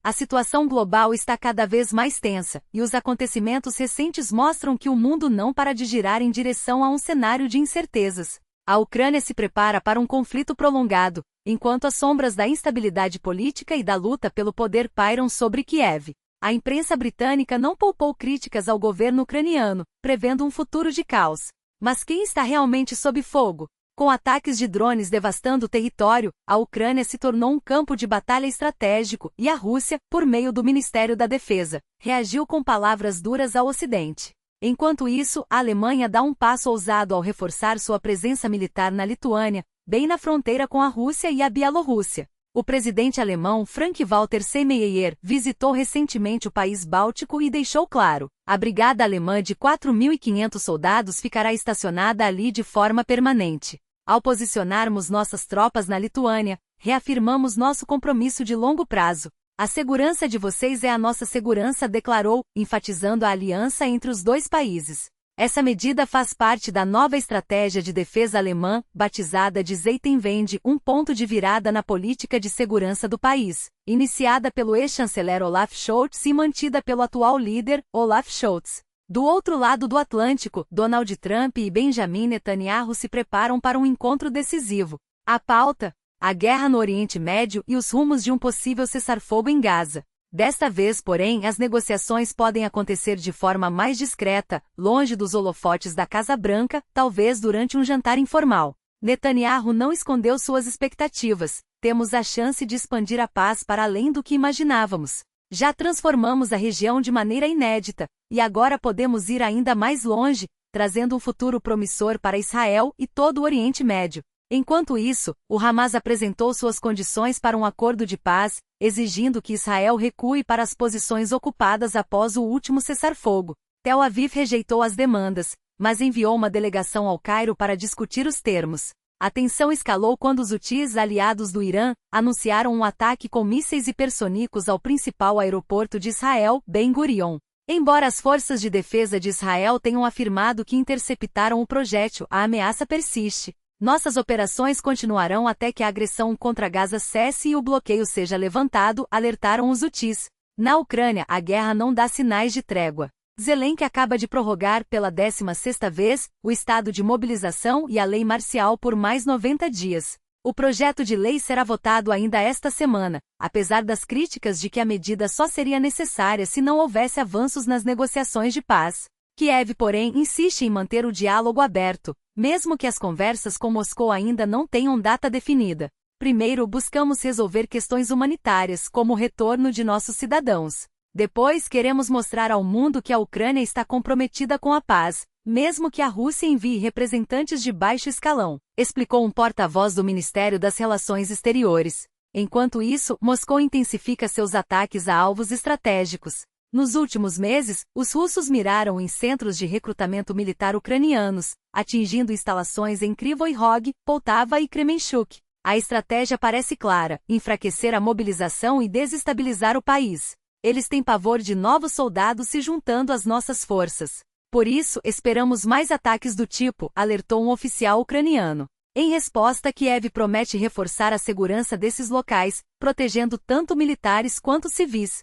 A situação global está cada vez mais tensa, e os acontecimentos recentes mostram que o mundo não para de girar em direção a um cenário de incertezas. A Ucrânia se prepara para um conflito prolongado, enquanto as sombras da instabilidade política e da luta pelo poder pairam sobre Kiev. A imprensa britânica não poupou críticas ao governo ucraniano, prevendo um futuro de caos. Mas quem está realmente sob fogo? Com ataques de drones devastando o território, a Ucrânia se tornou um campo de batalha estratégico e a Rússia, por meio do Ministério da Defesa, reagiu com palavras duras ao Ocidente. Enquanto isso, a Alemanha dá um passo ousado ao reforçar sua presença militar na Lituânia, bem na fronteira com a Rússia e a Bielorrússia. O presidente alemão Frank-Walter Steinmeier visitou recentemente o país báltico e deixou claro: a brigada alemã de 4.500 soldados ficará estacionada ali de forma permanente. Ao posicionarmos nossas tropas na Lituânia, reafirmamos nosso compromisso de longo prazo. A segurança de vocês é a nossa segurança, declarou, enfatizando a aliança entre os dois países. Essa medida faz parte da nova estratégia de defesa alemã, batizada de Zeitenwende, um ponto de virada na política de segurança do país, iniciada pelo ex-chanceler Olaf Scholz e mantida pelo atual líder, Olaf Scholz. Do outro lado do Atlântico, Donald Trump e Benjamin Netanyahu se preparam para um encontro decisivo. A pauta: a guerra no Oriente Médio e os rumos de um possível cessar-fogo em Gaza. Desta vez, porém, as negociações podem acontecer de forma mais discreta, longe dos holofotes da Casa Branca, talvez durante um jantar informal. Netanyahu não escondeu suas expectativas: temos a chance de expandir a paz para além do que imaginávamos. Já transformamos a região de maneira inédita, e agora podemos ir ainda mais longe, trazendo um futuro promissor para Israel e todo o Oriente Médio. Enquanto isso, o Hamas apresentou suas condições para um acordo de paz, exigindo que Israel recue para as posições ocupadas após o último cessar-fogo. Tel Aviv rejeitou as demandas, mas enviou uma delegação ao Cairo para discutir os termos. A tensão escalou quando os Houthis, aliados do Irã, anunciaram um ataque com mísseis hipersônicos ao principal aeroporto de Israel, Ben Gurion. Embora as forças de defesa de Israel tenham afirmado que interceptaram o projétil, a ameaça persiste. Nossas operações continuarão até que a agressão contra Gaza cesse e o bloqueio seja levantado, alertaram os Houthis. Na Ucrânia, a guerra não dá sinais de trégua. Zelensky acaba de prorrogar pela 16ª vez o estado de mobilização e a lei marcial por mais 90 dias. O projeto de lei será votado ainda esta semana, apesar das críticas de que a medida só seria necessária se não houvesse avanços nas negociações de paz. Kiev, porém, insiste em manter o diálogo aberto, mesmo que as conversas com Moscou ainda não tenham data definida. Primeiro, buscamos resolver questões humanitárias, como o retorno de nossos cidadãos. Depois, queremos mostrar ao mundo que a Ucrânia está comprometida com a paz, mesmo que a Rússia envie representantes de baixo escalão, explicou um porta-voz do Ministério das Relações Exteriores. Enquanto isso, Moscou intensifica seus ataques a alvos estratégicos. Nos últimos meses, os russos miraram em centros de recrutamento militar ucranianos, atingindo instalações em Kryvyi Rog, Poltava e Kremenchuk. A estratégia parece clara: enfraquecer a mobilização e desestabilizar o país. Eles têm pavor de novos soldados se juntando às nossas forças. Por isso, esperamos mais ataques do tipo, alertou um oficial ucraniano. Em resposta, Kiev promete reforçar a segurança desses locais, protegendo tanto militares quanto civis.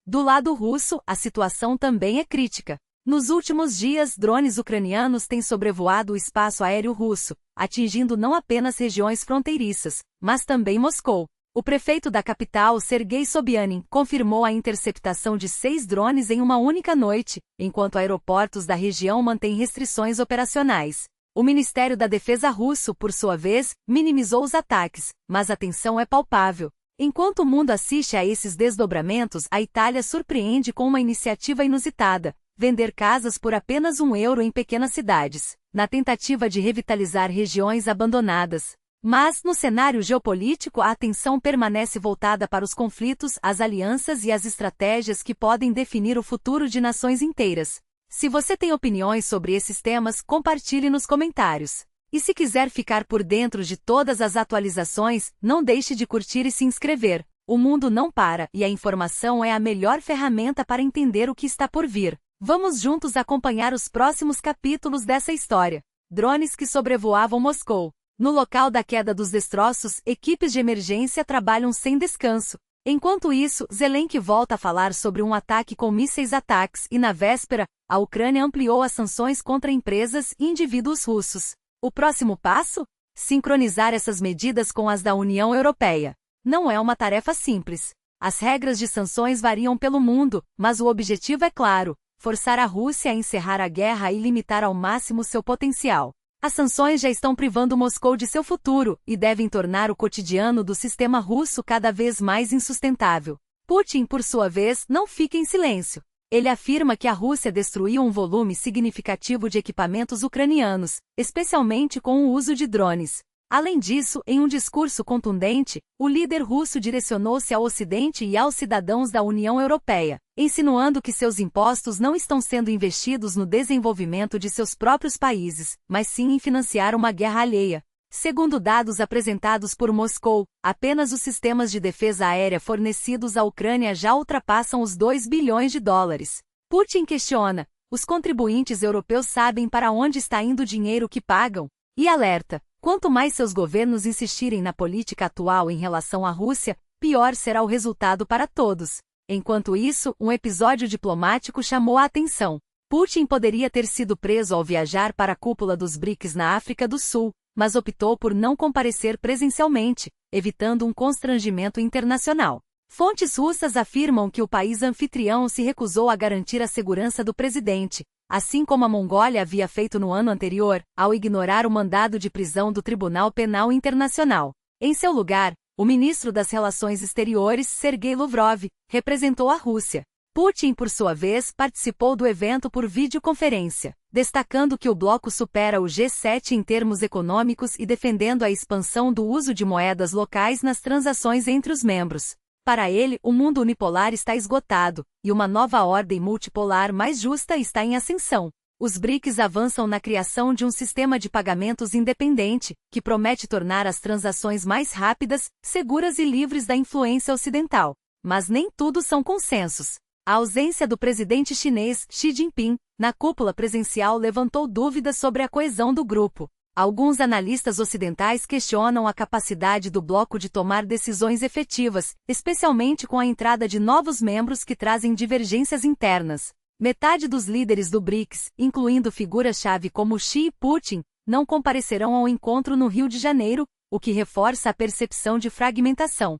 Do lado russo, a situação também é crítica. Nos últimos dias, drones ucranianos têm sobrevoado o espaço aéreo russo, atingindo não apenas regiões fronteiriças, mas também Moscou. O prefeito da capital, Sergei Sobyanin, confirmou a interceptação de 6 drones em uma única noite, enquanto aeroportos da região mantêm restrições operacionais. O Ministério da Defesa russo, por sua vez, minimizou os ataques, mas a tensão é palpável. Enquanto o mundo assiste a esses desdobramentos, a Itália surpreende com uma iniciativa inusitada: vender casas por apenas €1 em pequenas cidades, na tentativa de revitalizar regiões abandonadas. Mas, no cenário geopolítico, a atenção permanece voltada para os conflitos, as alianças e as estratégias que podem definir o futuro de nações inteiras. Se você tem opiniões sobre esses temas, compartilhe nos comentários. E se quiser ficar por dentro de todas as atualizações, não deixe de curtir e se inscrever. O mundo não para, e a informação é a melhor ferramenta para entender o que está por vir. Vamos juntos acompanhar os próximos capítulos dessa história. Drones que sobrevoavam Moscou. No local da queda dos destroços, equipes de emergência trabalham sem descanso. Enquanto isso, Zelensky volta a falar sobre um ataque com mísseis ataques e, na véspera, a Ucrânia ampliou as sanções contra empresas e indivíduos russos. O próximo passo? Sincronizar essas medidas com as da União Europeia. Não é uma tarefa simples. As regras de sanções variam pelo mundo, mas o objetivo é claro: forçar a Rússia a encerrar a guerra e limitar ao máximo seu potencial. As sanções já estão privando Moscou de seu futuro e devem tornar o cotidiano do sistema russo cada vez mais insustentável. Putin, por sua vez, não fica em silêncio. Ele afirma que a Rússia destruiu um volume significativo de equipamentos ucranianos, especialmente com o uso de drones. Além disso, em um discurso contundente, o líder russo direcionou-se ao Ocidente e aos cidadãos da União Europeia, insinuando que seus impostos não estão sendo investidos no desenvolvimento de seus próprios países, mas sim em financiar uma guerra alheia. Segundo dados apresentados por Moscou, apenas os sistemas de defesa aérea fornecidos à Ucrânia já ultrapassam os 2 bilhões de dólares. Putin questiona: os contribuintes europeus sabem para onde está indo o dinheiro que pagam? E alerta: quanto mais seus governos insistirem na política atual em relação à Rússia, pior será o resultado para todos. Enquanto isso, um episódio diplomático chamou a atenção. Putin poderia ter sido preso ao viajar para a cúpula dos BRICS na África do Sul, mas optou por não comparecer presencialmente, evitando um constrangimento internacional. Fontes russas afirmam que o país anfitrião se recusou a garantir a segurança do presidente, assim como a Mongólia havia feito no ano anterior, ao ignorar o mandado de prisão do Tribunal Penal Internacional. Em seu lugar, o ministro das Relações Exteriores, Sergei Lavrov, representou a Rússia. Putin, por sua vez, participou do evento por videoconferência, destacando que o bloco supera o G7 em termos econômicos e defendendo a expansão do uso de moedas locais nas transações entre os membros. Para ele, o mundo unipolar está esgotado, e uma nova ordem multipolar mais justa está em ascensão. Os BRICS avançam na criação de um sistema de pagamentos independente, que promete tornar as transações mais rápidas, seguras e livres da influência ocidental. Mas nem tudo são consensos. A ausência do presidente chinês, Xi Jinping, na cúpula presencial levantou dúvidas sobre a coesão do grupo. Alguns analistas ocidentais questionam a capacidade do bloco de tomar decisões efetivas, especialmente com a entrada de novos membros que trazem divergências internas. Metade dos líderes do BRICS, incluindo figuras-chave como Xi e Putin, não comparecerão ao encontro no Rio de Janeiro, o que reforça a percepção de fragmentação.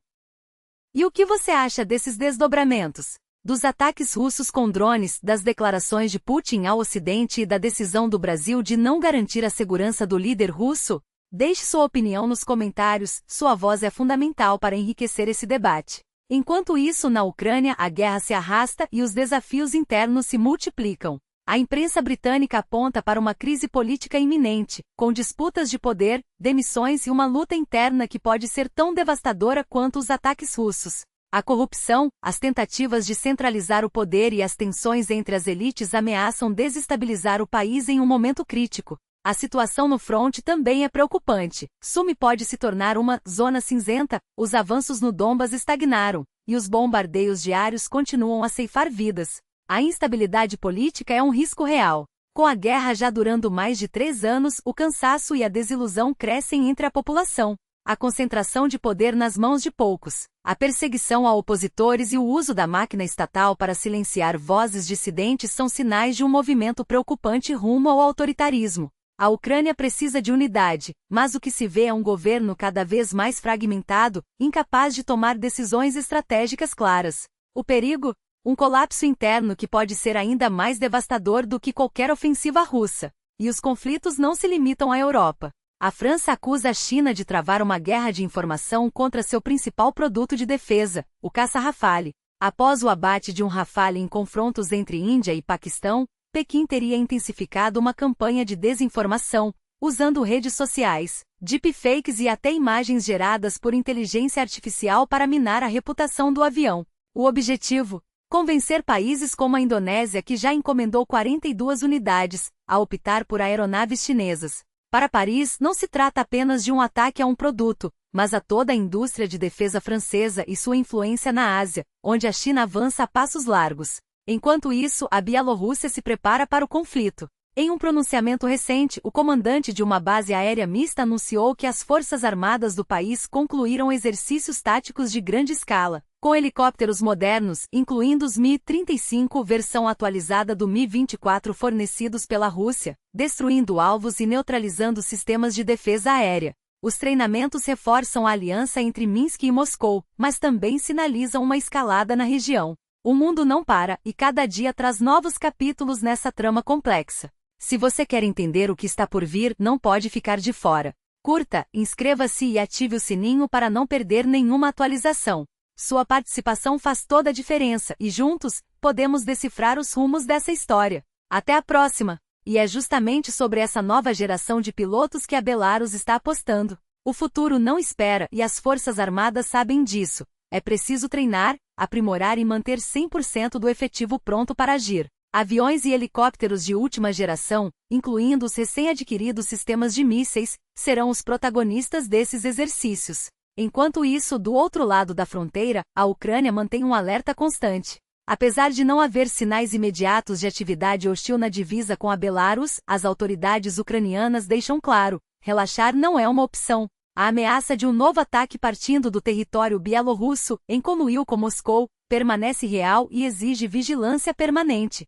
E o que você acha desses desdobramentos? Dos ataques russos com drones, das declarações de Putin ao Ocidente e da decisão do Brasil de não garantir a segurança do líder russo? Deixe sua opinião nos comentários, sua voz é fundamental para enriquecer esse debate. Enquanto isso, na Ucrânia, a guerra se arrasta e os desafios internos se multiplicam. A imprensa britânica aponta para uma crise política iminente, com disputas de poder, demissões e uma luta interna que pode ser tão devastadora quanto os ataques russos. A corrupção, as tentativas de centralizar o poder e as tensões entre as elites ameaçam desestabilizar o país em um momento crítico. A situação no fronte também é preocupante. Sumi pode se tornar uma zona cinzenta, os avanços no Donbas estagnaram, e os bombardeios diários continuam a ceifar vidas. A instabilidade política é um risco real. Com a guerra já durando mais de 3 anos, o cansaço e a desilusão crescem entre a população. A concentração de poder nas mãos de poucos, a perseguição a opositores e o uso da máquina estatal para silenciar vozes dissidentes são sinais de um movimento preocupante rumo ao autoritarismo. A Ucrânia precisa de unidade, mas o que se vê é um governo cada vez mais fragmentado, incapaz de tomar decisões estratégicas claras. O perigo? Um colapso interno que pode ser ainda mais devastador do que qualquer ofensiva russa. E os conflitos não se limitam à Europa. A França acusa a China de travar uma guerra de informação contra seu principal produto de defesa, o caça Rafale. Após o abate de um Rafale em confrontos entre Índia e Paquistão, Pequim teria intensificado uma campanha de desinformação, usando redes sociais, deepfakes e até imagens geradas por inteligência artificial para minar a reputação do avião. O objetivo? Convencer países como a Indonésia, que já encomendou 42 unidades, a optar por aeronaves chinesas. Para Paris, não se trata apenas de um ataque a um produto, mas a toda a indústria de defesa francesa e sua influência na Ásia, onde a China avança a passos largos. Enquanto isso, a Bielorrússia se prepara para o conflito. Em um pronunciamento recente, o comandante de uma base aérea mista anunciou que as Forças Armadas do país concluíram exercícios táticos de grande escala, com helicópteros modernos, incluindo os Mi-35 versão atualizada do Mi-24 fornecidos pela Rússia, destruindo alvos e neutralizando sistemas de defesa aérea. Os treinamentos reforçam a aliança entre Minsk e Moscou, mas também sinalizam uma escalada na região. O mundo não para, e cada dia traz novos capítulos nessa trama complexa. Se você quer entender o que está por vir, não pode ficar de fora. Curta, inscreva-se e ative o sininho para não perder nenhuma atualização. Sua participação faz toda a diferença e juntos, podemos decifrar os rumos dessa história. Até a próxima! E é justamente sobre essa nova geração de pilotos que a Belarus está apostando. O futuro não espera e as Forças Armadas sabem disso. É preciso treinar, aprimorar e manter 100% do efetivo pronto para agir. Aviões e helicópteros de última geração, incluindo os recém-adquiridos sistemas de mísseis, serão os protagonistas desses exercícios. Enquanto isso, do outro lado da fronteira, a Ucrânia mantém um alerta constante. Apesar de não haver sinais imediatos de atividade hostil na divisa com a Belarus, as autoridades ucranianas deixam claro: relaxar não é uma opção. A ameaça de um novo ataque partindo do território bielorrusso, em conluio com Moscou, permanece real e exige vigilância permanente.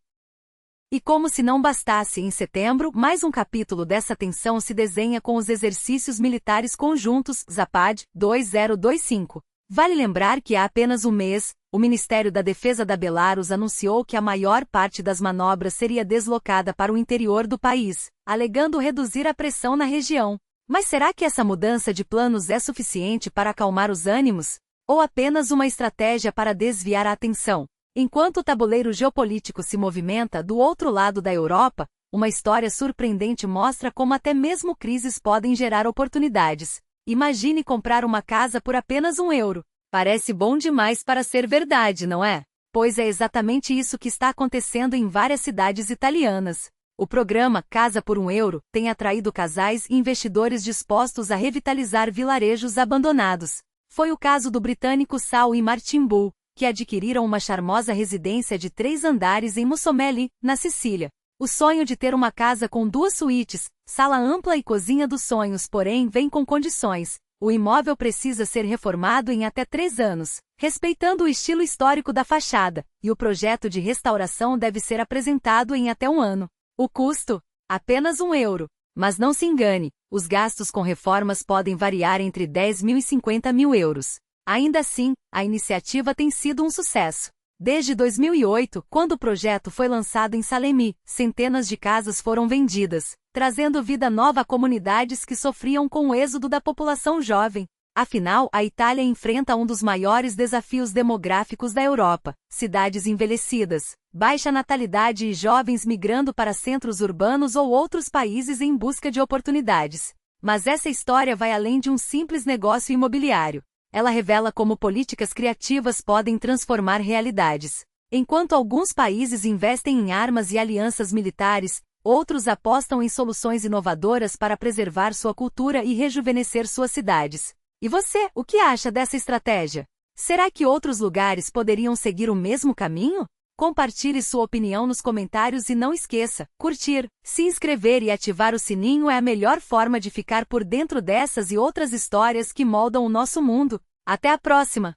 E como se não bastasse, em setembro, mais um capítulo dessa tensão se desenha com os exercícios militares conjuntos Zapad 2025. Vale lembrar que há apenas um mês, o Ministério da Defesa da Belarus anunciou que a maior parte das manobras seria deslocada para o interior do país, alegando reduzir a pressão na região. Mas será que essa mudança de planos é suficiente para acalmar os ânimos? Ou apenas uma estratégia para desviar a atenção? Enquanto o tabuleiro geopolítico se movimenta do outro lado da Europa, uma história surpreendente mostra como até mesmo crises podem gerar oportunidades. Imagine comprar uma casa por apenas €1. Parece bom demais para ser verdade, não é? Pois é exatamente isso que está acontecendo em várias cidades italianas. O programa Casa por €1 tem atraído casais e investidores dispostos a revitalizar vilarejos abandonados. Foi o caso do britânico Sal e Martin Bull, que adquiriram uma charmosa residência de 3 andares em Mussomeli, na Sicília. O sonho de ter uma casa com 2 suítes, sala ampla e cozinha dos sonhos, porém, vem com condições. O imóvel precisa ser reformado em até 3 anos, respeitando o estilo histórico da fachada, e o projeto de restauração deve ser apresentado em até 1 ano. O custo? Apenas €1. Mas não se engane, os gastos com reformas podem variar entre 10 mil e 50 mil euros. Ainda assim, a iniciativa tem sido um sucesso. Desde 2008, quando o projeto foi lançado em Salemi, centenas de casas foram vendidas, trazendo vida nova a comunidades que sofriam com o êxodo da população jovem. Afinal, a Itália enfrenta um dos maiores desafios demográficos da Europa: cidades envelhecidas, baixa natalidade e jovens migrando para centros urbanos ou outros países em busca de oportunidades. Mas essa história vai além de um simples negócio imobiliário. Ela revela como políticas criativas podem transformar realidades. Enquanto alguns países investem em armas e alianças militares, outros apostam em soluções inovadoras para preservar sua cultura e rejuvenescer suas cidades. E você, o que acha dessa estratégia? Será que outros lugares poderiam seguir o mesmo caminho? Compartilhe sua opinião nos comentários e não esqueça: curtir, se inscrever e ativar o sininho é a melhor forma de ficar por dentro dessas e outras histórias que moldam o nosso mundo. Até a próxima!